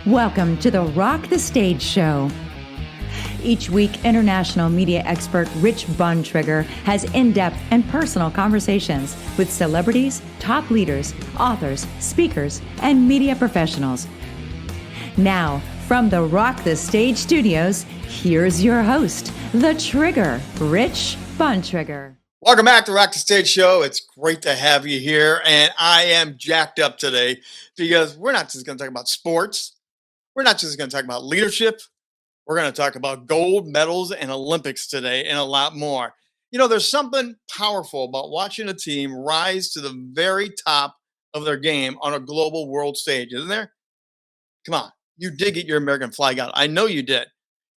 Welcome to the Rock the Stage Show. Each week, international media expert Rich Bontrager has in-depth and personal conversations with celebrities, top leaders, authors, speakers, and media professionals. Now, from the Rock the Stage studios, here's your host, the Trigger, Rich Bontrager. Welcome back to Rock the Stage Show. It's great to have you here, and I am jacked up today because we're not just going to talk about sports. We're not just going to talk about leadership. We're going to talk about gold medals and Olympics today and a lot more. You know, there's something powerful about watching a team rise to the very top of their game on a global world stage, isn't there? Come on, you did get your American flag out. I know you did.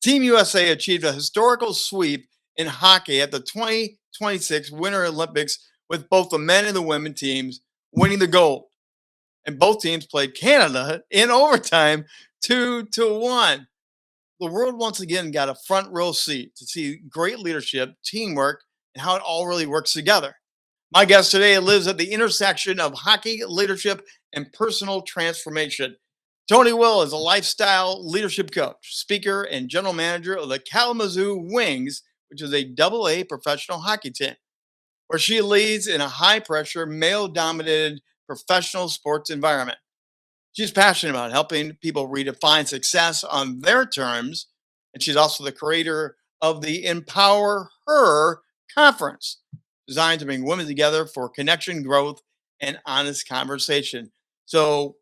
Team USA achieved a historical sweep in hockey at the 2026 Winter Olympics with both the men and the women teams winning the gold. And both teams played Canada in overtime 2-1. The world once again got a front row seat to see great leadership, teamwork, and how it all really works together. My guest today lives at the intersection of hockey, leadership, and personal transformation. Toni Will is a lifestyle leadership coach, speaker, and general manager of the Kalamazoo Wings, which is a AA professional hockey team, where she leads in a high-pressure, male-dominated professional sports environment. She's passionate about helping people redefine success on their terms, and she's also the creator of the Empower Her conference, designed to bring women together for connection, growth, and honest conversation. So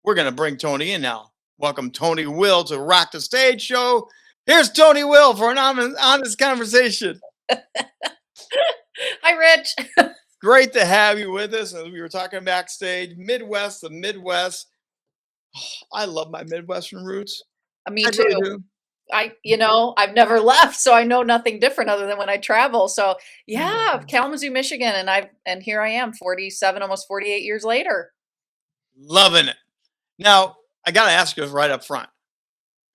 we're going to bring Toni in now. Welcome Toni Will to Rock the Stage Show. Here's Toni Will for an honest conversation. Hi, Rich. Great to have you with us. As we were talking backstage, the Midwest. Oh, I love my Midwestern roots. Me too. I've never left, so I know nothing different other than when I travel. So yeah, Kalamazoo, Michigan, and here I am, 47, almost 48 years later. Loving it. Now, I got to ask you right up front,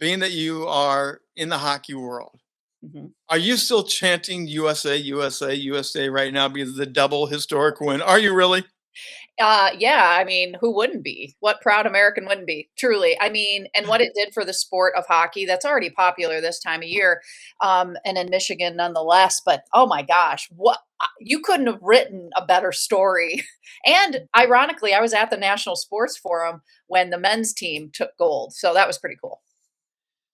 being that you are in the hockey world, are you still chanting USA, USA, USA right now because of the double historic win? Are you really? Yeah, I mean, who wouldn't be? What proud American wouldn't be? Truly. I mean, and what it did for the sport of hockey, that's already popular this time of year, and in Michigan nonetheless. But oh my gosh, what you couldn't have written a better story. And ironically, I was at the National Sports Forum when the men's team took gold. So that was pretty cool.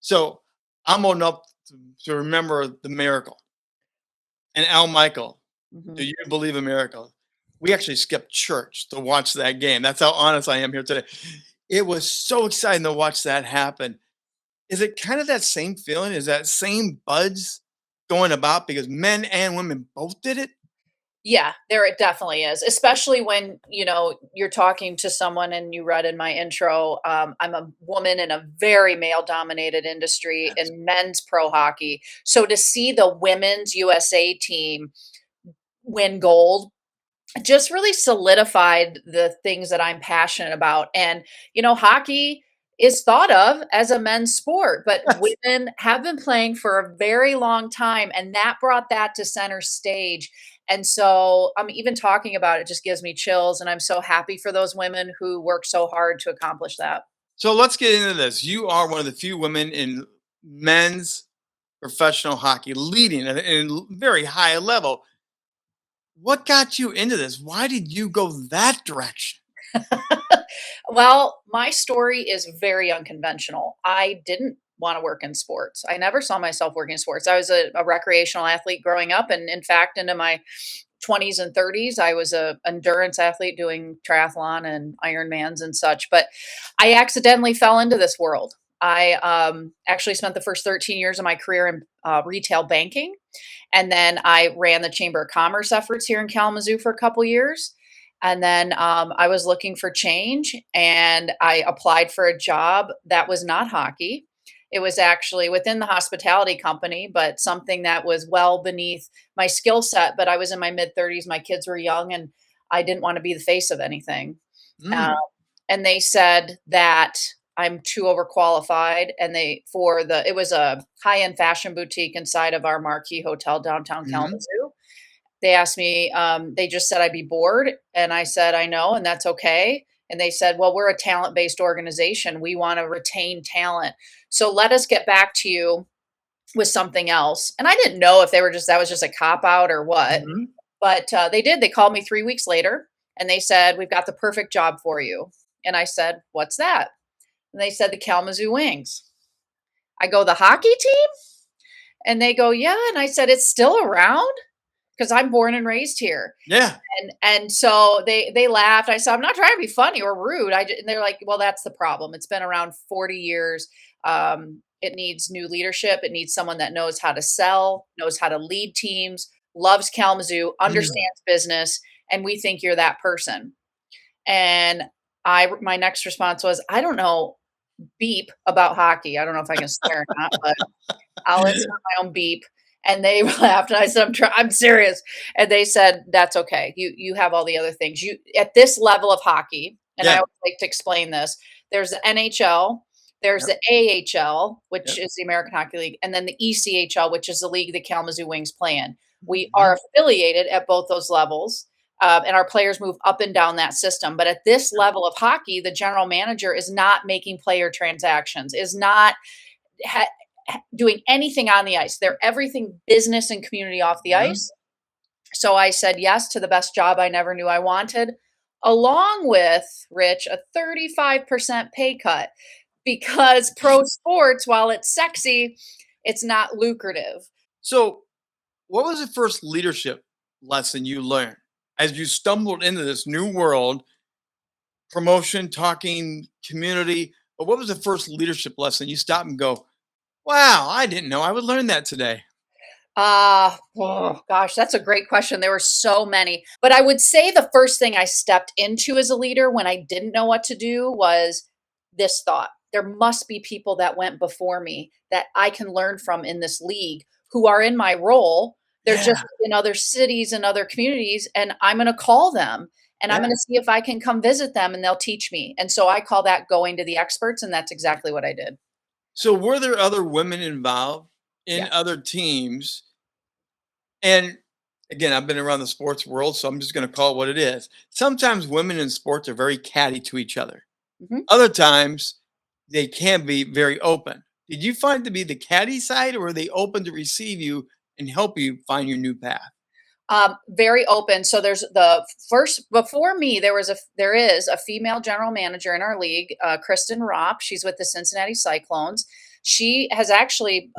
So I'm old enough to remember the miracle. And Al Michael, do you believe in miracles? We actually skipped church to watch that game. That's how honest I am here today. It was so exciting to watch that happen. Is it kind of that same feeling? Is that same buzz going about because men and women both did it? Yeah, there it definitely is, especially when, you're talking to someone and you read in my intro, I'm a woman in a very male-dominated industry in men's pro hockey. So to see the women's USA team win gold just really solidified the things that I'm passionate about. And, hockey is thought of as a men's sport, but women have been playing for a very long time, and that brought that to center stage. And so I'm even talking about it just gives me chills, and I'm so happy for those women who work so hard to accomplish that. So let's get into this. You are one of the few women in men's professional hockey leading at a very high level. What got you into this? Why did you go that direction? Well, my story is very unconventional. I didn't want to work in sports. I never saw myself working in sports. I was a recreational athlete growing up. And in fact, into my 20s and 30s, I was an endurance athlete doing triathlon and Ironmans and such. But I accidentally fell into this world. I actually spent the first 13 years of my career in retail banking. And then I ran the Chamber of Commerce efforts here in Kalamazoo for a couple years. And then I was looking for change, and I applied for a job that was not hockey. It was actually within the hospitality company, but something that was well beneath my skill set. But I was in my mid-30s. My kids were young, and I didn't want to be the face of anything. And they said that I'm too overqualified. And it was a high-end fashion boutique inside of our marquee hotel downtown Kalamazoo. They asked me, they just said I'd be bored. And I said, I know, and that's okay. And they said, well, we're a talent-based organization. We want to retain talent. So let us get back to you with something else. And I didn't know if that was just a cop out or what, Mhm. but they did. They called me 3 weeks later and they said, we've got the perfect job for you. And I said, what's that? And they said, the Kalamazoo Wings. I go, the hockey team? And they go, yeah. And I said, it's still around because I'm born and raised here. Yeah. And so they laughed. I said, I'm not trying to be funny or rude. And they're like, well, that's the problem. It's been around 40 years. It needs new leadership. It needs someone that knows how to sell, knows how to lead teams, loves Kalamazoo, understands business, and we think you're that person. And my next response was, I don't know beep about hockey. I don't know if I can swear or not, but I'll insert my own beep. And they laughed, and I said, I'm serious. And they said, that's okay. You have all the other things. You at this level of hockey, and I Yeah. always like to explain this. There's the NHL, there's Yep. the AHL, which Yep. is the American Hockey League, and then the ECHL, which is the league the Kalamazoo Wings play in. We Mhm. are affiliated at both those levels, and our players move up and down that system. But at this level of hockey, the general manager is not making player transactions, is not doing anything on the ice. They're everything business and community off the Mhm. ice. So I said yes to the best job I never knew I wanted, along with, Rich, a 35% pay cut because pro sports, while it's sexy, it's not lucrative. So, what was the first leadership lesson you learned as you stumbled into this new world, promotion, talking, community? But what was the first leadership lesson you stop and go, wow, I didn't know I would learn that today? Oh gosh, that's a great question. There were so many. But I would say the first thing I stepped into as a leader when I didn't know what to do was this thought. There must be people that went before me that I can learn from in this league who are in my role. They're Yeah. just in other cities and other communities, and I'm going to call them and I'm Yeah. going to see if I can come visit them and they'll teach me. And so I call that going to the experts, and that's exactly what I did. So, were there other women involved in Yeah. other teams? And again, I've been around the sports world, so I'm just going to call it what it is. Sometimes women in sports are very catty to each other. Mhm. Other times, they can be very open. Did you find to be the catty side, or are they open to receive you and help you find your new path? Very open. So there's the first before me. There is a female general manager in our league, Kristen Ropp. She's with the Cincinnati Cyclones. She has actually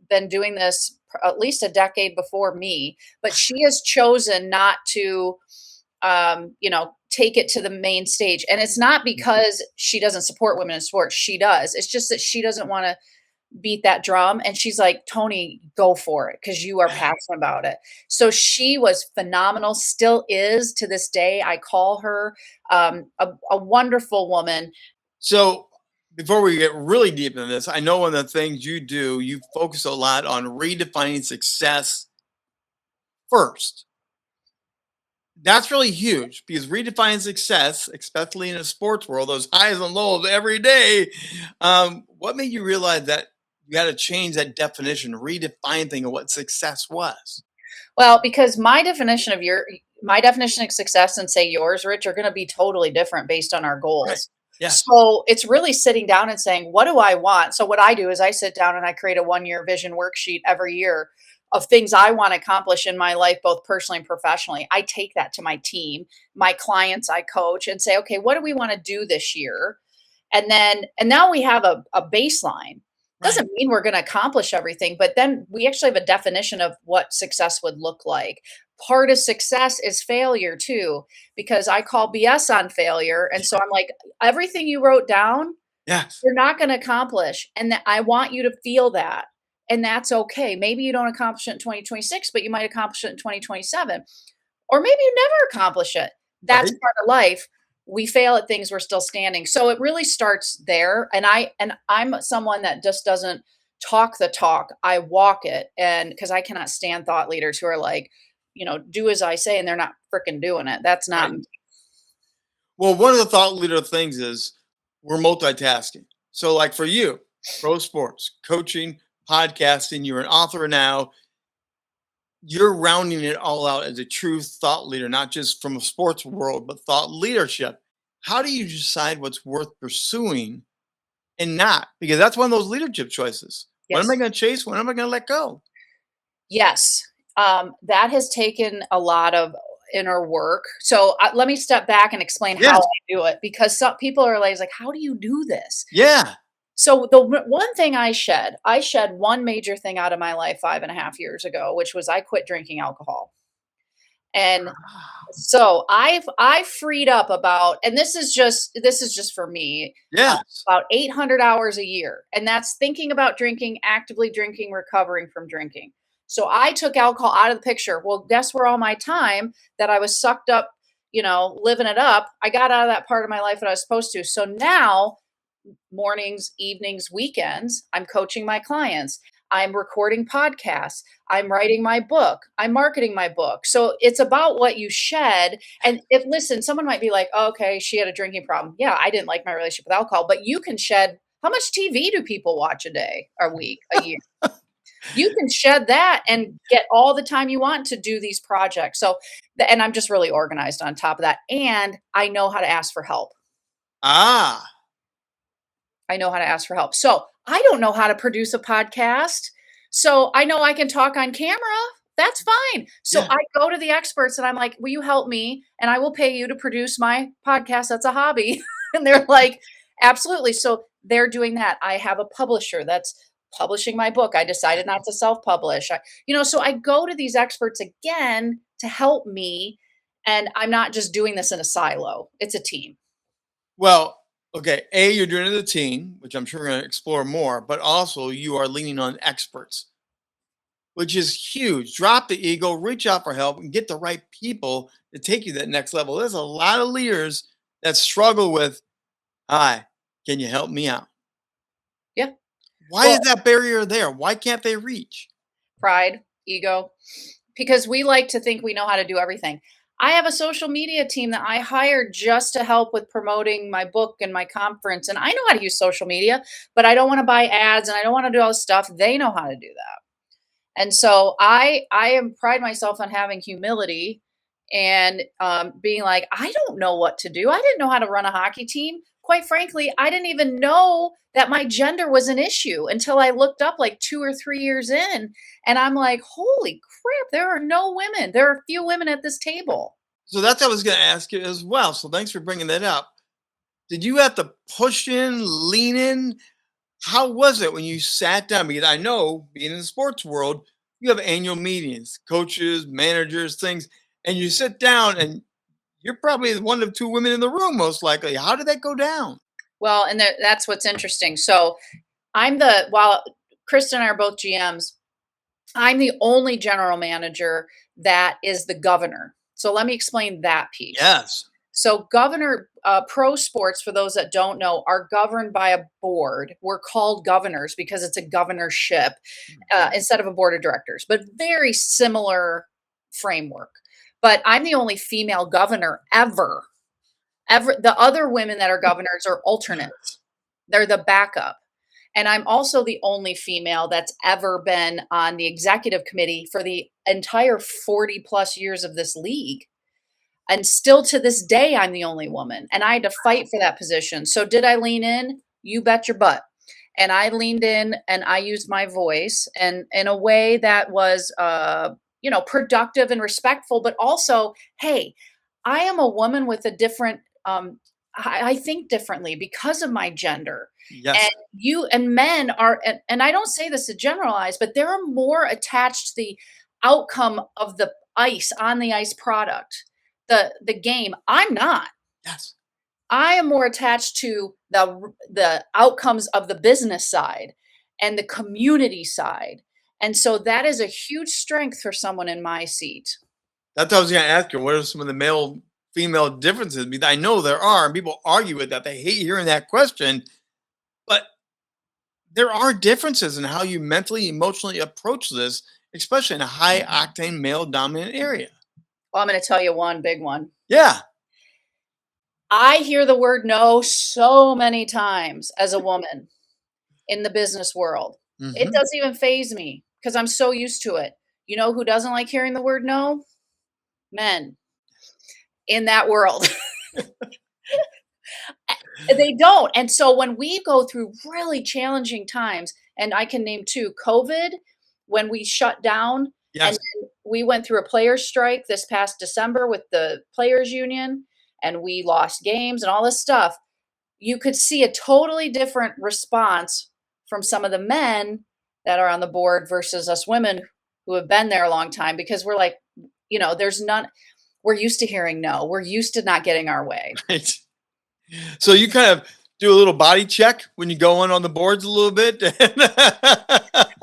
been doing this at least a decade before me, but she has chosen not to, take it to the main stage. And it's not because she doesn't support women in sports. She does. It's just that she doesn't want to beat that drum. And she's like, Toni, go for it because you are passionate about it. So she was phenomenal, still is to this day. I call her a wonderful woman. So, before we get really deep into this, I know one of the things you do, you focus a lot on redefining success first. That's really huge because redefining success, especially in a sports world, those highs and lows every day. What made you realize that you got to change that definition, redefine thing of what success was? Well, because my definition of success and say yours, Rich, are going to be totally different based on our Right. goals. Yes. So it's really sitting down and saying, what do I want? So what I do is I sit down and I create a 1-year vision worksheet every year of things I want to accomplish in my life, both personally and professionally. I take that to my team, my clients I coach, and say, okay, what do we want to do this year? And now we have a baseline. Right. Doesn't mean we're going to accomplish everything, but then we actually have a definition of what success would look like. Part of success is failure too, because I call BS on failure. And so I'm like, everything you wrote down, Yes. you're not going to accomplish. And that I want you to feel that. And that's okay. Maybe you don't accomplish it in 2026, but you might accomplish it in 2027. Or maybe you never accomplish it. That's Right. part of life. We fail at things, we're still standing. So it really starts there. And I'm someone that just doesn't talk the talk. I walk it. And because I cannot stand thought leaders who are like, do as I say and they're not freaking doing it. That's not Right. Well, one of the thought leader things is we're multitasking. So, like for you, pro sports, coaching, podcasting, you're an author now. You're rounding it all out as a true thought leader, not just from a sports world, but thought leadership. how do you decide what's worth pursuing and not? Because that's one of those leadership choices. When am I Yes. going to chase? When am I going to let go? Yes. That has taken a lot of inner work. So let me step back and explain how Yes. I do it, because some people are like, how do you do this? Yeah. So one thing I shed one major thing out of my life 5.5 years ago, which was I quit drinking alcohol. And Ah, so I freed up about, and this is just for me, uh, yes. about 800 hours a year, and that's thinking about drinking, actively drinking, recovering from drinking. So I took alcohol out of the picture. Well, guess where all my time that I was sucked up, living it up, I got out of that part of my life that I was supposed to. So now mornings, evenings, weekends, I'm coaching my clients. I'm recording podcasts. I'm writing my book. I'm marketing my book. So it's about what you shed. And if, listen, someone might be like, oh, okay, she had a drinking problem. Yeah, I didn't like my relationship with alcohol, but you can shed. How much TV do people watch a day, a week, a year? You can shed that and get all the time you want to do these projects. So, and I'm just really organized on top of that. And I know how to ask for help. Ah, I know how to ask for help. So I don't know how to produce a podcast. So I know I can talk on camera. That's fine. So yeah. I go to the experts and I'm like, will you help me? And I will pay you to produce my podcast. That's a hobby. And they're like, absolutely. So they're doing that. I have a publisher that's publishing my book. I decided not to self publish. So I go to these experts again to help me. And I'm not just doing this in a silo, it's a team. Well, okay. A, you're doing it as a team, which I'm sure we're going to explore more, but also you are leaning on experts, which is huge. Drop the ego, reach out for help, and get the right people to take you to that next level. There's a lot of leaders that struggle with, hi, can you help me out? Yeah. Why is Well, that barrier there? Why can't they reach? pride, ego, because we like to think we know how to do everything. I have a social media team that I hired just to help with promoting my book and my conference. And I know how to use social media, but I don't want to buy ads and I don't want to do all this stuff. They know how to do that. And so I am pride myself on having humility and being like, I don't know what to do. I didn't know how to run a hockey team. Quite frankly, I didn't even know that my gender was an issue until I looked up like 2 or 3 years in. And I'm like, holy crap, there are no women. There are few women at this table. So that's what I was going to ask you as well. So thanks for bringing that up. Did you have to push in, lean in? How was it when you sat down? Because I know being in the sports world, you have annual meetings, coaches, managers, things, and you sit down and you're probably one of two women in the room, most likely. How did that go down? Well, and that's what's interesting. So while Krista and I are both GMs, I'm the only general manager that is the governor. So let me explain that piece. Yes. So pro sports, for those that don't know, are governed by a board. We're called governors because it's a governorship instead of a board of directors, but very similar framework. But I'm the only female governor ever. The other women that are governors are alternates. They're the backup. And I'm also the only female that's ever been on the executive committee for the entire 40 plus years of this league. And still to this day, I'm the only woman. And I had to fight for that position. So did I lean in? You bet your butt. And I leaned in and I used my voice and in a way that was, productive and respectful, but also, hey, I am a woman with a different, I think differently because of my gender. Yes. And you and men are, and I don't say this to generalize, but they're more attached to the outcome of the ice on the ice product, the game. I'm not. Yes. I am more attached to the outcomes of the business side and the community side. And so that is a huge strength for someone in my seat. That's what I was going to ask you. What are some of the male female differences? Because I know there are, and people argue with that. They hate hearing that question, but there are differences in how you mentally, emotionally approach this, especially in a high octane male dominant area. Well, I'm going to tell you one big one. Yeah. I hear the word no so many times as a woman in the business world. It Hmm. doesn't even faze me because I'm so used to it. You know who doesn't like hearing the word no? Men in that world. They don't. And so when we go through really challenging times, and I can name 2, COVID, when we shut down, and Yes. then we went through a players strike this past December with the players union, and we lost games and all this stuff. You could see a totally different response from some of the men that are on the board versus us women who have been there a long time, because we're like, there's none. We're used to hearing no. We're used to not getting our way. Right. So you kind of do a little body check when you go in on the boards a little bit.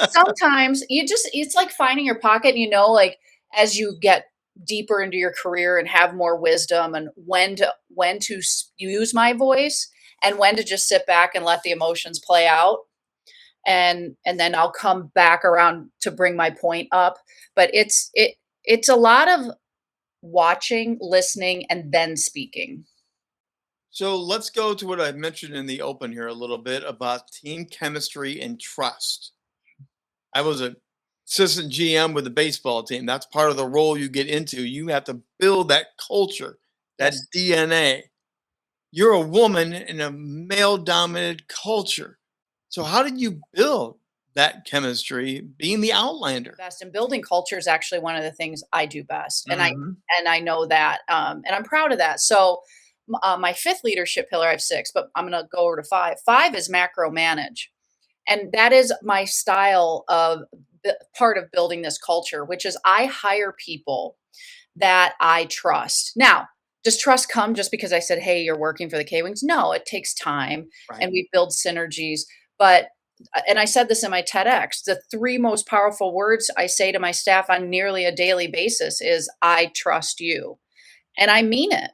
Sometimes it's like finding your pocket, like as you get deeper into your career and have more wisdom, and when to use my voice and when to just sit back and let the emotions play out, and then I'll come back around to bring my point up. But it's a lot of watching, listening, and then speaking. So let's go to what I mentioned in the open here a little bit about team chemistry and trust. I was a assistant GM with the baseball team. That's part of the role you get into. You have to build that culture, that Yes. DNA. You're a woman in a male dominated culture. So how did you build that chemistry being the outlander? Best, and building culture is actually one of the things I do best, and I Mhm. and I know that, and I'm proud of that. So, my fifth leadership pillar, I have six, but I'm going to go over to five. Five is macro manage, and that is my style of part of building this culture, which is I hire people that I trust. Now, does trust come just because I said, "Hey, you're working for the K Wings"? No, it takes time, Right. and we build synergies. But and I said this in my TEDx, the three most powerful words I say to my staff on nearly a daily basis is, "I trust you," and I mean it.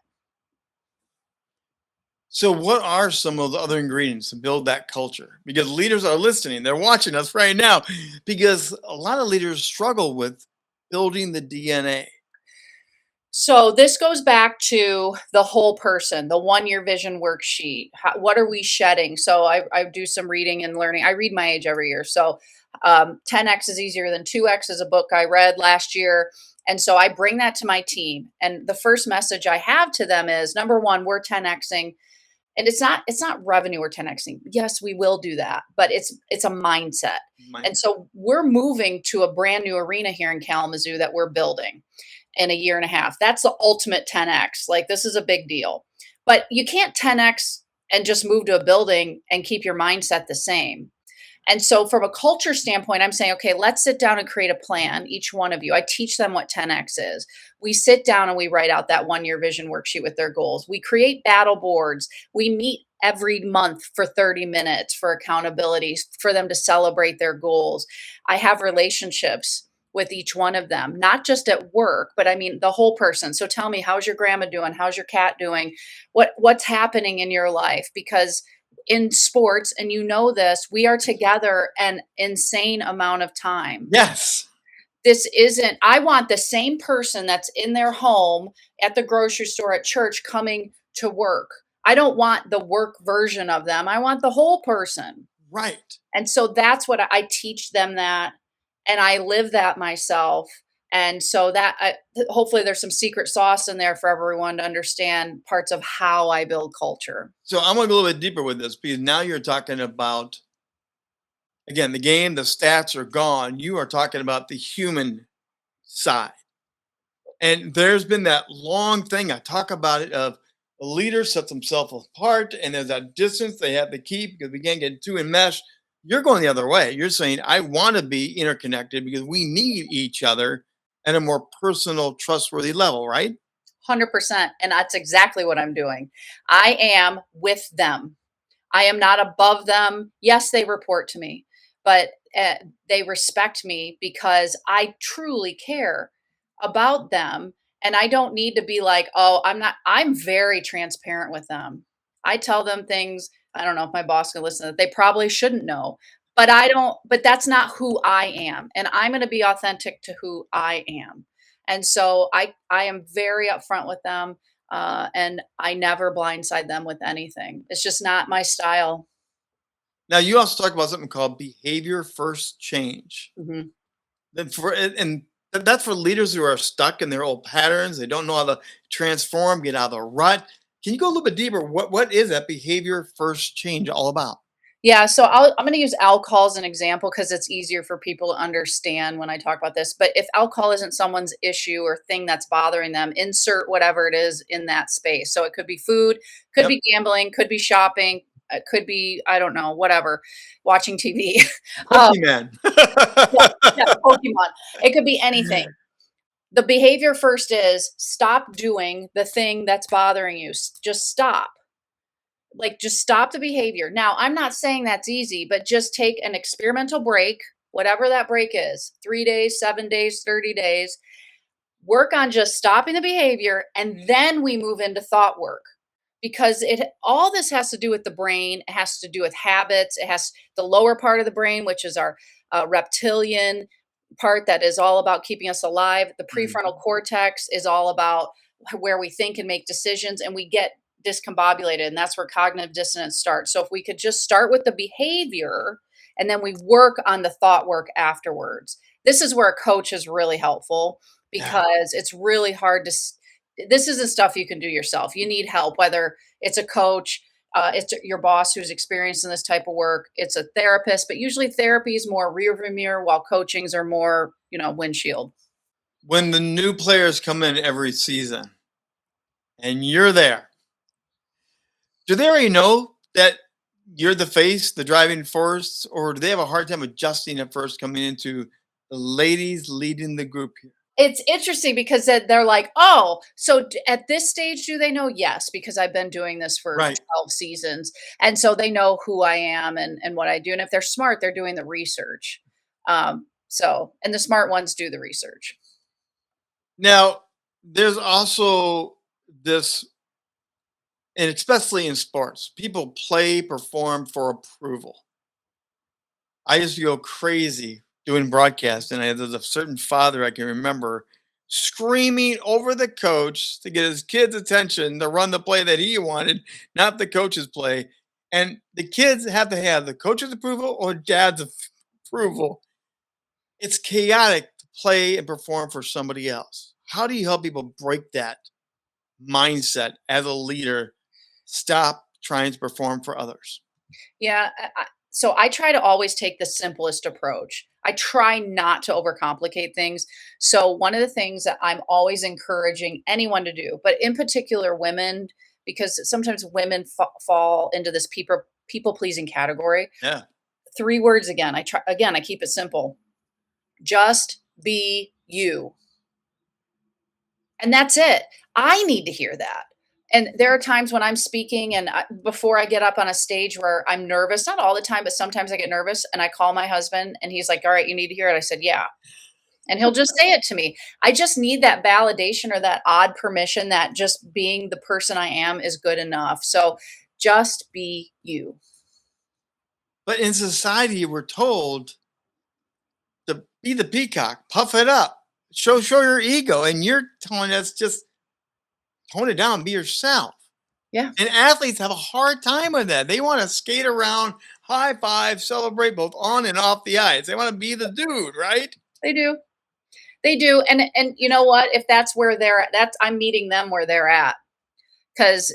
So, what are some of the other ingredients to build that culture? Because leaders are listening, they're watching us right now, because a lot of leaders struggle with building the DNA. So this goes back to the whole person, the 1 year vision worksheet. What are we shedding? So I do some reading and learning. I read my age every year. So 10x is easier than 2x is a book I read last year. And so I bring that to my team. And the first message I have to them is, number one, we're 10xing. And it's not revenue or 10xing. Yes, we will do that, but it's a mindset. And Mindset. so we're moving to a brand new arena here in Kalamazoo that we're building in a year and a half. That's the ultimate 10x. Like, this is a big deal. But you can't 10x and just move to a building and keep your mindset the same. And so, from a culture standpoint, I'm saying, okay, let's sit down and create a plan. Each one of you, I teach them what 10x is. We sit down and we write out that 1 year vision worksheet with their goals. We create battle boards. We meet every month for 30 minutes for accountability, for them to celebrate their goals. I have relationships with each one of them, not just at work, but I mean the whole person. So tell me, how's your grandma doing? How's your cat doing? What's happening in your life? Because in sports, and you know this, we are together an insane amount of time. Yes. This isn't, I want the same person that's in their home, at the grocery store, at church, coming to work. I don't want the work version of them. I want the whole person. Right. And so that's what I teach them, that, and I live that myself. And so hopefully there's some secret sauce in there for everyone to understand parts of how I build culture. So, I'm going to go a little bit deeper with this because now you're talking about, again, the game, the stats are gone. You are talking about the human side. And there's been that long thing I talk about it of the leader sets himself apart, and there's that distance they have to keep because we can't get too enmeshed. You're going the other way. You're saying, I want to be interconnected because we need each other at a more personal, trustworthy level, right? 100%. And that's exactly what I'm doing. I am with them. I am not above them. Yes, they report to me, but they respect me because I truly care about them. And I don't need to be like, oh, I'm not, I'm very transparent with them. I tell them things. I don't know if my boss can listen, that they probably shouldn't know, but I don't, but that's not who I am. And I'm going to be authentic to who I am. And so I am very upfront with them. And I never blindside them with anything. It's just not my style. Now, you also talk about something called behavior first change. Mhm. That's for leaders who are stuck in their old patterns. They don't know how to transform, get out of the rut. Can you go a little bit deeper? What is that behavior first change all about? Yeah, so I'm going to use alcohol as an example because it's easier for people to understand when I talk about this. But if alcohol isn't someone's issue or thing that's bothering them, insert whatever it is in that space. So it could be food, could Yep. be gambling, could be shopping, it could be, I don't know, whatever, watching TV. um, Pokemon. yeah, yeah, Pokemon. It could be anything. The behavior first is stop doing the thing that's bothering you. Just stop. Like, just stop the behavior. Now, I'm not saying that's easy, but just take an experimental break, whatever that break is, 3 days, 7 days, 30 days. Work on just stopping the behavior, and then we move into thought work. Because all this has to do with the brain. It has to do with habits. It has the lower part of the brain, which is our reptilian part that is all about keeping us alive. The prefrontal Mhm. cortex is all about where we think and make decisions, and we get discombobulated, and that's where cognitive dissonance starts. So if we could just start with the behavior and then we work on the thought work afterwards. This is where a coach is really helpful Yeah. because it's really hard to this isn't stuff you can do yourself. You need help, whether it's a coach, it's your boss who's experienced in this type of work, it's a therapist, but usually therapy is more rearview mirror while coachings are more, windshield. When the new players come in every season and you're there, do they already know that you're the face, the driving force, or do they have a hard time adjusting at first coming into the ladies leading the group here? It's interesting because they're like, "Oh, so at this stage, do they know?" Yes, because I've been doing this for Right. 12 seasons, and so they know who I am and what I do. And if they're smart, they're doing the research. And the smart ones do the research. Now, there's also this, and especially in sports, people play, perform for approval. I used to go crazy doing broadcast, and there's a certain father I can remember screaming over the coach to get his kids' attention to run the play that he wanted, not the coach's play. And the kids have to have the coach's approval or dad's approval. It's chaotic to play and perform for somebody else. How do you help people break that mindset as a leader? Stop trying to perform for others. Yeah, so I try to always take the simplest approach. I try not to overcomplicate things. So one of the things that I'm always encouraging anyone to do, but in particular women, because sometimes women fall into this people pleasing category. Yeah. 3 words again. I keep it simple. Just be you. And that's it. I need to hear that. And there are times when I'm speaking and before I get up on a stage where I'm nervous, not all the time, but sometimes I get nervous and I call my husband and he's like, "All right, you need to hear it." I said, "Yeah." And he'll just say it to me. I just need that validation or that odd permission that just being the person I am is good enough. So just be you. But in society, we're told to be the peacock, puff it up, show your ego, and you're telling us just tone it down, be yourself. Yeah, And athletes have a hard time with that. They want to skate around, high five, celebrate both on and off the ice. They want to be the dude, right? they do. They do. And you know what? If that's where they're at, that's I'm meeting them where they're at. Because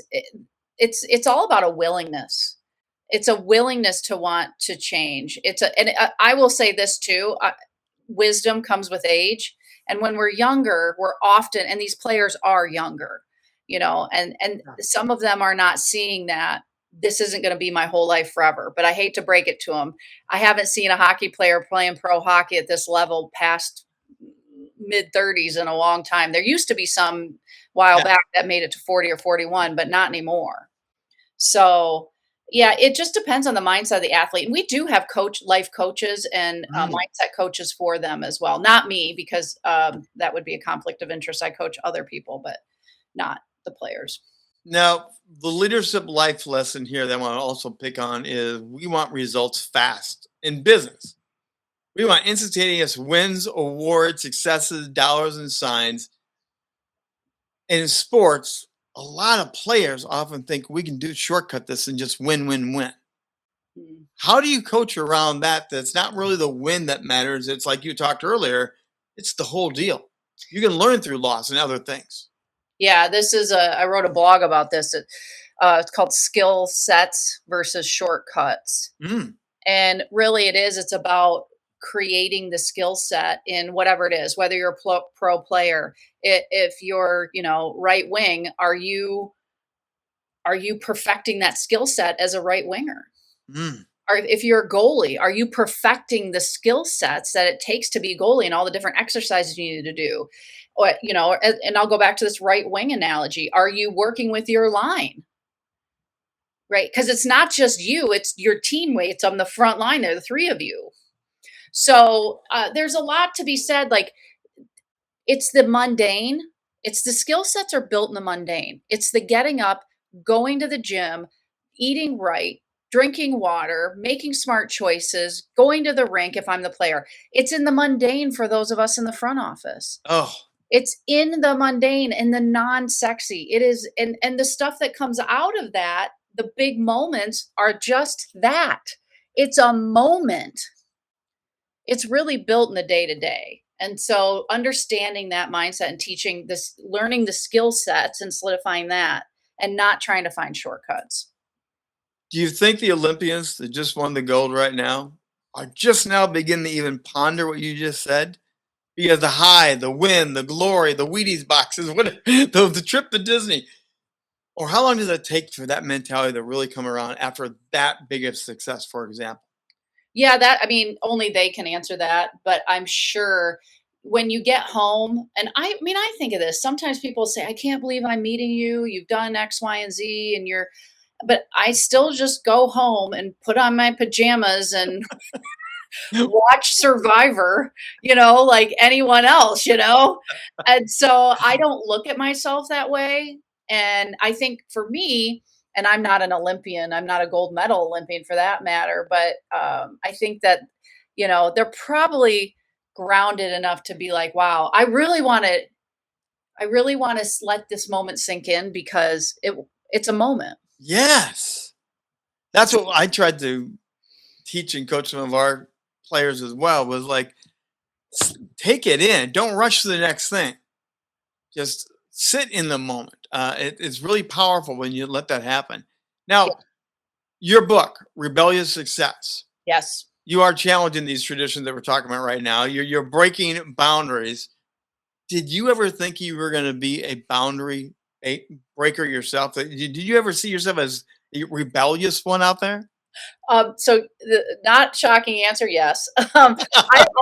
it's all about a willingness. It's a willingness to want to change. I will say this too. Wisdom comes with age, and when we're younger, we're often and these players are younger, and Yeah. some of them are not seeing that this isn't going to be my whole life forever. But I hate to break it to them. I haven't seen a hockey player playing pro hockey at this level past mid 30s in a long time. There used to be some while Yeah. back that made it to 40 or 41, but not anymore. So, yeah, it just depends on the mindset of the athlete. And we do have life coaches and Mm. mindset coaches for them as well. Not me, because that would be a conflict of interest. I coach other people, but not the players. Now, the leadership life lesson here that I want to also pick on is we want results fast in business. We want instantaneous wins, awards, successes, dollars, and signs. And in sports, a lot of players often think we can shortcut this and just win, win, win. Mm. How do you coach around that? That's not really the win that matters. It's like you talked earlier, it's the whole deal. You can learn through loss and other things. Yeah, I wrote a blog about this. It's called Skill Sets versus Shortcuts. Mm, And really it's about creating the skill set in whatever it is, whether you're a pro player, if you're, right wing, are you perfecting that skill set as a right winger? mm. Or if you're a goalie, are you perfecting the skill sets that it takes to be a goalie and all the different exercises you need to do? Or, and I'll go back to this right wing analogy. Are you working with your line? Right? Because it's not just you, it's your teammates on the front line. There are the three of you. So there's a lot to be said. Like, it's the mundane. It's the skill sets are built in the mundane. It's the getting up, going to the gym, eating right, drinking water, making smart choices, going to the rink if I'm the player. It's in the mundane for those of us in the front office. Oh, It's in the mundane and the non-sexy. It is, and the stuff that comes out of that, the big moments are just that. It's a moment. It's really built in the day to day. And so understanding that mindset and teaching this, learning the skill sets and solidifying that and not trying to find shortcuts. do you think the Olympians that just won the gold right now are just now beginning to even ponder what you just said? Because the high, the win, the glory, the Wheaties boxes, what the trip to Disney, or how long does it take for that mentality to really come around after that big of success, for example? Yeah, only they can answer that, but I'm sure when you get home, and I think of this, sometimes people say, I can't believe I'm meeting you. You've done X, Y, and Z, but I still just go home and put on my pajamas and watch Survivor, like anyone else. And so I don't look at myself that way. And I think for me, and I'm not an Olympian, I'm not a gold medal Olympian for that matter, but I think that, they're probably grounded enough to be like, wow, I really want to let this moment sink in because it's a moment. Yes. That's what I tried to teach and coach some of our players as well, was like, take it in. Don't rush to the next thing. Just sit in the moment. It's really powerful when you let that happen. Yeah. Now, your book, Rebellious Success, Yes. you are challenging these traditions that we're talking about right now. You're breaking boundaries. Did you ever think you were going to be a boundary breaker yourself? Did you ever see yourself as a rebellious one out there? So the not shocking answer, yes. I've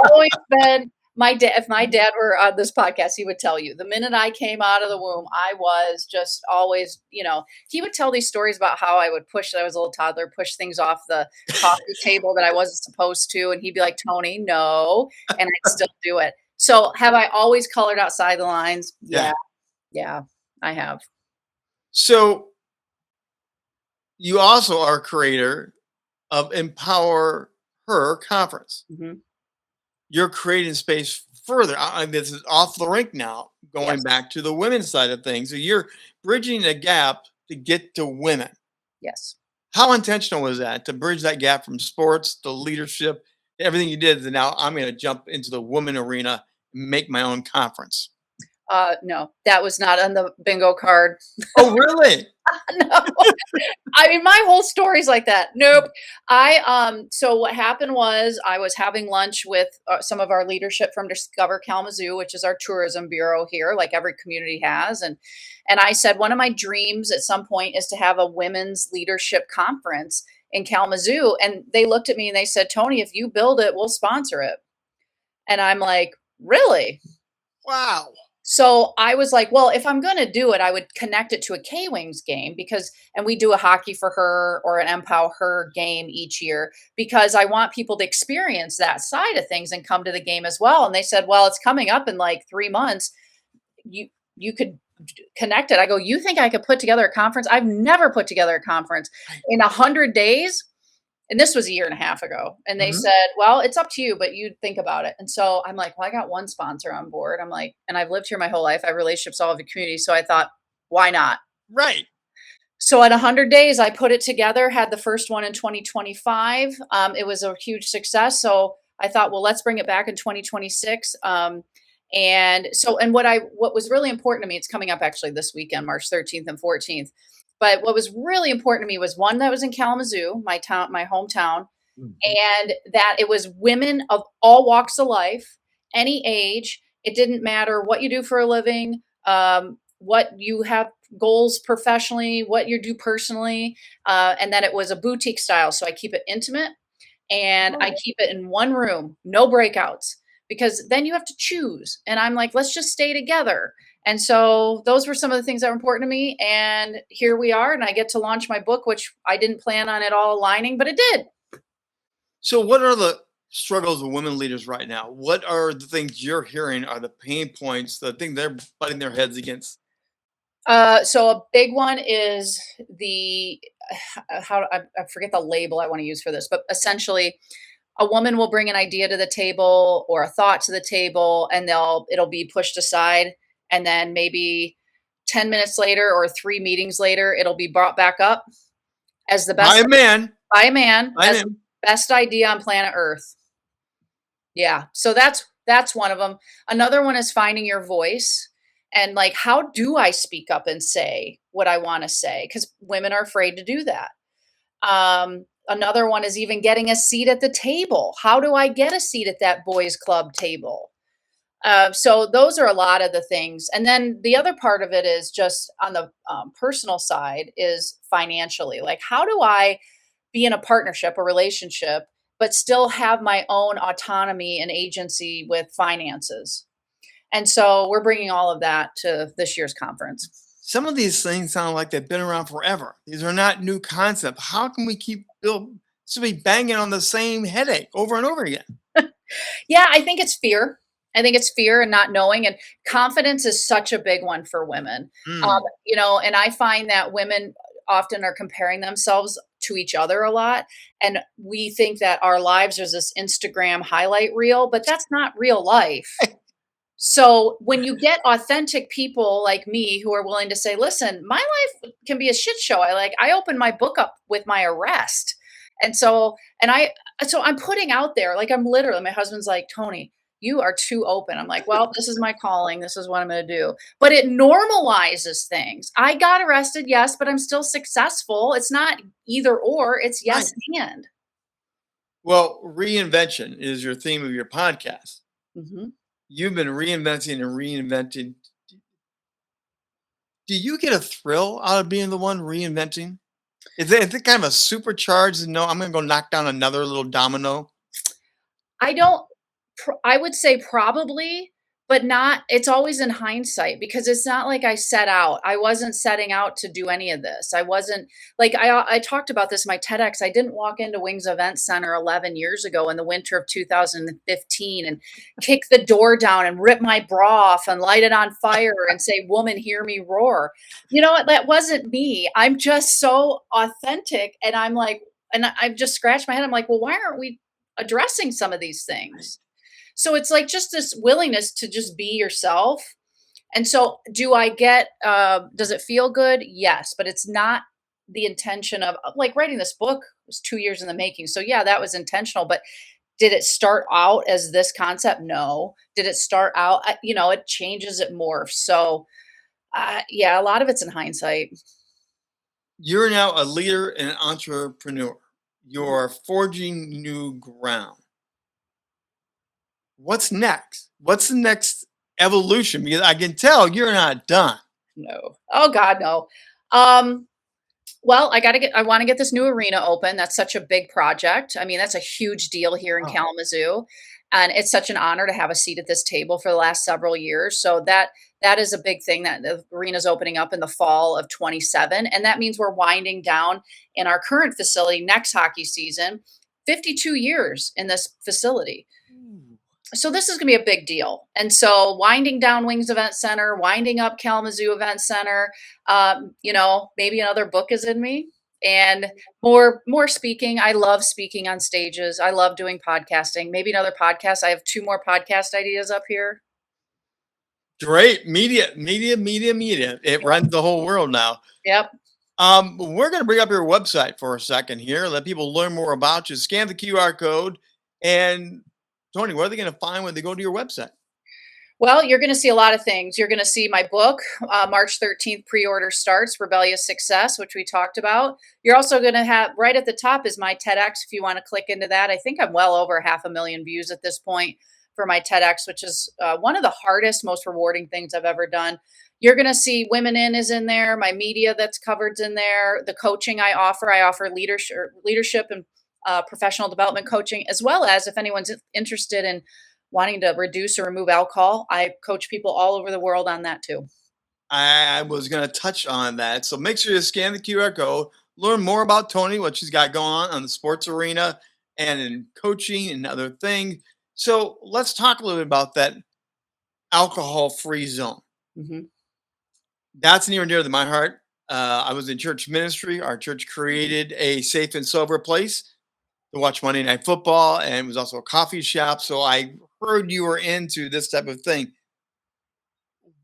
always been my dad. If my dad were on this podcast, he would tell you the minute I came out of the womb, I was just always, he would tell these stories about how I would push, I was a little toddler, push things off the coffee table that I wasn't supposed to. And he'd be like, Toni, no. And I'd still do it. So have I always colored outside the lines? Yeah. Yeah. Yeah, I have. So you also are creator of Empower Her Conference. Mhm. You're creating space further. This is off the rink now, going Yes. back to the women's side of things. So you're bridging the gap to get to women. Yes. How intentional was that to bridge that gap from sports to leadership, everything you did? And now I'm going to jump into the women arena and make my own conference. No, that was not on the bingo card. Oh, really? No. My whole story's like that. Nope. So what happened was I was having lunch with some of our leadership from Discover Kalamazoo, which is our tourism bureau here, like every community has. And I said, one of my dreams at some point is to have a women's leadership conference in Kalamazoo. And they looked at me and they said, Toni, if you build it, we'll sponsor it. And I'm like, really? Wow. So I was like, well, if I'm going to do it, I would connect it to a K-Wings game and we do a Hockey for Her or an Empower Her game each year because I want people to experience that side of things and come to the game as well. And they said, well, it's coming up in like 3 months. You could connect it. I go, you think I could put together a conference? I've never put together a conference in 100 days. And this was a year and a half ago. And they said, well, it's up to you, but you think about it. And so I'm like, well, I got one sponsor on board. I'm like, and I've lived here my whole life. I have relationships all over the community. So I thought, why not? Right. So at 100 days, I put it together, had the first one in 2025. It was a huge success. So I thought, well, let's bring it back in 2026. And so, and what was really important to me, it's coming up actually this weekend, March 13th and 14th. But what was really important to me was one that was in Kalamazoo, my town, my hometown, Mhm. and that it was women of all walks of life, any age. It didn't matter what you do for a living, what you have goals professionally, what you do personally, and that it was a boutique style. So I keep it intimate and I Oh. keep it in one room, no breakouts, because then you have to choose. And I'm like, let's just stay together. And so those were some of the things that were important to me. And here we are. And I get to launch my book, which I didn't plan on it all aligning, but it did. So, what are the struggles of women leaders right now? What are the things you're hearing are the pain points, the thing they're butting their heads against? So a big one is the I forget the label I want to use for this, but essentially a woman will bring an idea to the table or a thought to the table and it'll be pushed aside, and then maybe 10 minutes later or 3 meetings later it'll be brought back up as the By best a man. by a man By a as man. best idea on planet Earth. Yeah. So that's one of them. Another one is finding your voice and like how do I speak up and say what I want to say, cuz women are afraid to do that. Another one is even getting a seat at the table. How do I get a seat at that boys club table? So those are a lot of the things. And then the other part of it is just on the personal side is financially. Like, how do I be in a partnership, a relationship, but still have my own autonomy and agency with finances? And so we're bringing all of that to this year's conference. Some of these things sound like they've been around forever. These are not new concepts. How can we keep to be banging on the same headache over and over again? Yeah, I think it's fear. I think it's fear and not knowing. And confidence is such a big one for women. Mm. And I find that women often are comparing themselves to each other a lot. And we think that our lives is this Instagram highlight reel, but that's not real life. So when you get authentic people like me who are willing to say, listen, my life can be a shit show. I opened my book up with my arrest. And so, I'm putting out there, like I'm literally, my husband's like, Toni, you are too open. I'm like, well, this is my calling. This is what I'm going to do. But it normalizes things. I got arrested, yes, but I'm still successful. It's not either or, it's Right. yes and. Well, reinvention is your theme of your podcast. Mhm. You've been reinventing and reinventing. Do you get a thrill out of being the one reinventing? Is it kind of a supercharged? No, I'm going to go knock down another little domino. I don't I would say probably, but not it's always in hindsight because it's not like I set out. I wasn't setting out to do any of this. I wasn't like I talked about this in my TEDx. I didn't walk into Wings Event Center 11 years ago in the winter of 2015 and kick the door down and rip my bra off and light it on fire and say, "Woman, hear me roar." You know what? That wasn't me. I'm just so authentic and I'm like and I've just scratched my head. I'm like, "Well, why aren't we addressing some of these things?" So it's like just this willingness to just be yourself. And so do I get does it feel good? Yes, but it's not the intention of like writing this book was 2 years in the making. So yeah, that was intentional, but did it start out as this concept? No. Did it start out it changes, it morphs. So yeah, a lot of it's in hindsight. You're now a leader and an entrepreneur. Mhm. You're forging new ground. What's next? What's the next evolution? Because I can tell you're not done. No. Oh God, no. Um Well, I want to get this new arena open. That's such a big project. I mean, that's a huge deal here in Oh, Kalamazoo. And it's such an honor to have a seat at this table for the last several years. So that is a big thing that the arena's opening up in the fall of 27. And that means we're winding down in our current facility next hockey season, 52 years in this facility. ooh. So this is going to be a big deal. And so winding down Wings Event Center, winding up Kalamazoo Event Center, maybe another book is in me and more speaking. I love speaking on stages. I love doing podcasting. Maybe another podcast. I have 2 more podcast ideas up here. Great. Media. It runs the whole world now. Yep. We're going to bring up your website for a second here. Let people learn more about you. Scan the QR code. And Toni, what are they going to find when they go to your website? Well, you're going to see a lot of things. You're going to see my book, March 13th, pre-order starts, Rebellious Success, which we talked about. You're also going to have, right at the top is my TEDx, if you want to click into that. I think I'm well over 500,000 views at this point for my TEDx, which is one of the hardest, most rewarding things I've ever done. You're going to see Women In is in there, my media that's covered's in there, the coaching I offer leadership and professional development coaching, as well as if anyone's interested in wanting to reduce or remove alcohol. I coach people all over the world on that too. I was going to touch on that. So make sure you scan the QR code, learn more about Toni, what she's got going on the sports arena and in coaching and other things. So let's talk a little bit about that alcohol free zone. Mhm. That's near and dear to my heart. I was in church ministry. Our church created a safe and sober place to watch Monday Night Football, and it was also a coffee shop. So I heard you were into this type of thing.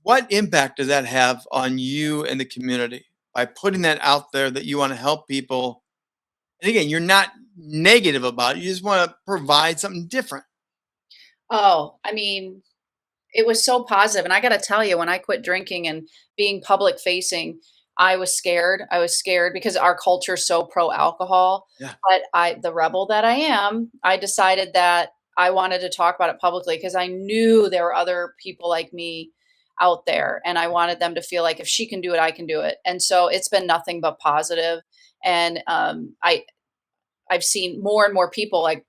What impact does that have on you and the community by putting that out there that you want to help people? And again, you're not negative about it. You just want to provide something different. Oh, I mean, it was so positive. And I got to tell you, when I quit drinking and being public facing, I was scared. I was scared because our culture is so pro alcohol. Yeah. But the rebel that I am, I decided that I wanted to talk about it publicly because I knew there were other people like me out there, and I wanted them to feel like if she can do it, I can do it. And so it's been nothing but positive. And I've seen more and more people, like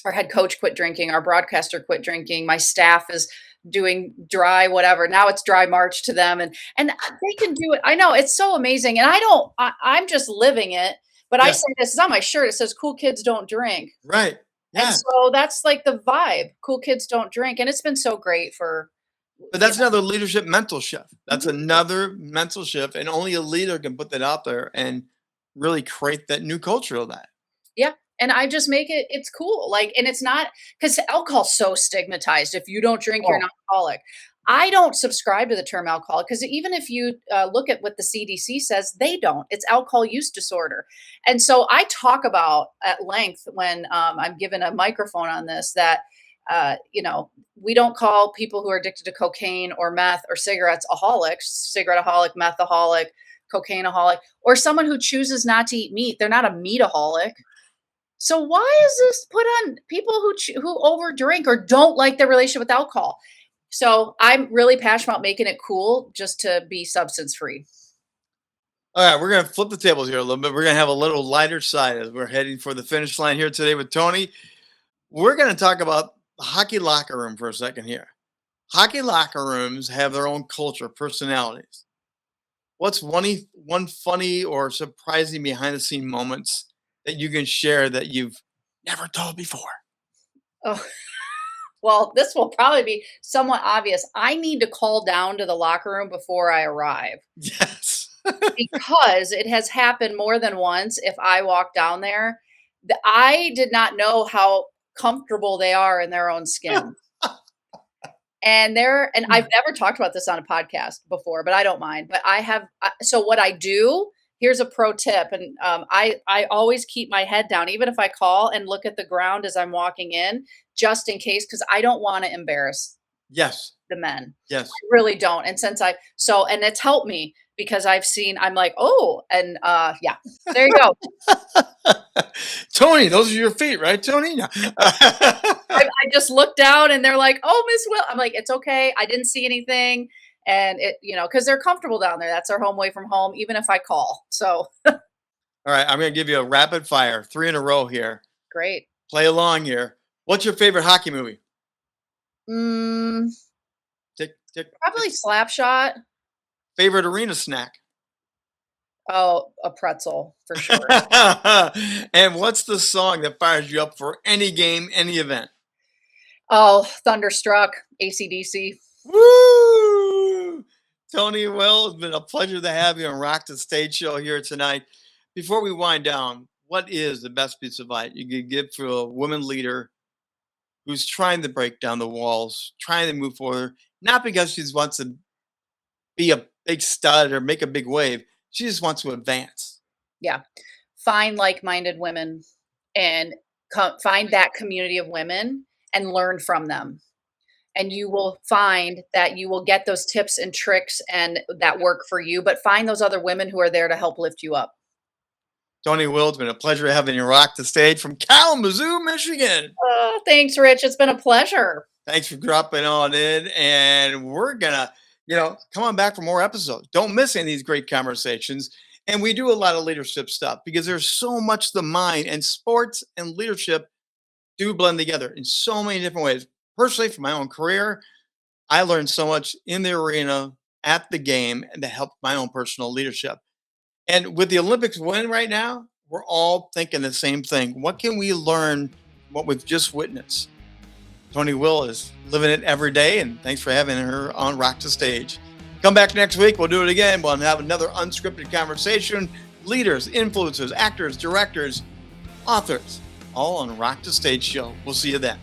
our head coach quit drinking, our broadcaster quit drinking, my staff is doing dry whatever. Now it's dry March to them, and they can do it. I know, it's so amazing. And I'm just living it. But I Yeah. say this is on my shirt. It says cool kids don't drink. Right. And Yeah. so that's like the vibe. Cool kids don't drink. And it's been so great for, But that's another leadership mental shift. That's Mhm. another mental shift. And only a leader can put that out there and really create that new culture of that. Yeah. And I just make it's cool. Like, and it's not because alcohol's so stigmatized. If you don't drink, you're Oh, an alcoholic. I don't subscribe to the term alcoholic because even if you look at what the CDC says, they don't. It's alcohol use disorder. And so I talk about at length when I'm given a microphone on this that, we don't call people who are addicted to cocaine or meth or cigarettes aholics, cigaretteaholic, methaholic, cocaineaholic, or someone who chooses not to eat meat. They're not a meataholic. So why is this put on people who overdrink or don't like their relationship with alcohol? So I'm really passionate about making it cool just to be substance free. all right. We're going to flip the tables here a little bit. We're going to have a little lighter side as we're heading for the finish line here today with Toni. We're going to talk about the hockey locker room for a second here. Hockey locker rooms have their own culture, personalities. What's one funny or surprising behind the scene moments that you can share that you've never told before? Oh, well, this will probably be somewhat obvious. I need to call down to the locker room before I arrive Yes. because it has happened more than once. If I walk down there, I did not know how comfortable they are in their own skin. And I've never talked about this on a podcast before, but I don't mind. But so what I do, here's a pro tip. And I always keep my head down, even if I call and look at the ground as I'm walking in, just in case, because I don't want to embarrass Yes. the men. Yes. I really don't. And and it's helped me because I'm like, oh, and yeah, there you go. Toni, those are your feet, right, Toni? No. I just look down and they're like, "Oh, Miss Will." I'm like, "It's okay. I didn't see anything." And because they're comfortable down there. That's their home away from home, even if I call. So All right, I'm going to give you a rapid fire, 3 in a row here. great. Play along here. What's your favorite hockey movie? Mm, Tick, tick, probably tick. Slapshot. Favorite arena snack? Oh, a pretzel for sure. And what's the song that fires you up for any game, any event? Oh, Thunderstruck, AC/DC. Woo! Toni Will, it's been a pleasure to have you on Rock the Stage Show here tonight. Before we wind down, what is the best piece of advice you could give for a woman leader who's trying to break down the walls, trying to move forward, not because she wants to be a big stud or make a big wave, she just wants to advance? Yeah. Find like-minded women and find that community of women and learn from them. and you will find that you will get those tips and tricks and that work for you, but find those other women who are there to help lift you up. Toni Will, it's been a pleasure having you rock the stage from Kalamazoo, Michigan. Oh, thanks, Rich. It's been a pleasure. Thanks for dropping on in, and we're gonna, come on back for more episodes. Don't miss any of these great conversations. And we do a lot of leadership stuff because there's so much the mind, and sports and leadership do blend together in so many different ways. Personally, for my own career, I learned so much in the arena, at the game, and to help my own personal leadership. And with the Olympics winning right now, we're all thinking the same thing. What can we learn from what we've just witnessed? Toni Will is living it every day, and thanks for having her on Rock the Stage. Come back next week. We'll do it again. We'll have another unscripted conversation. Leaders, influencers, actors, directors, authors, all on Rock the Stage show. We'll see you then.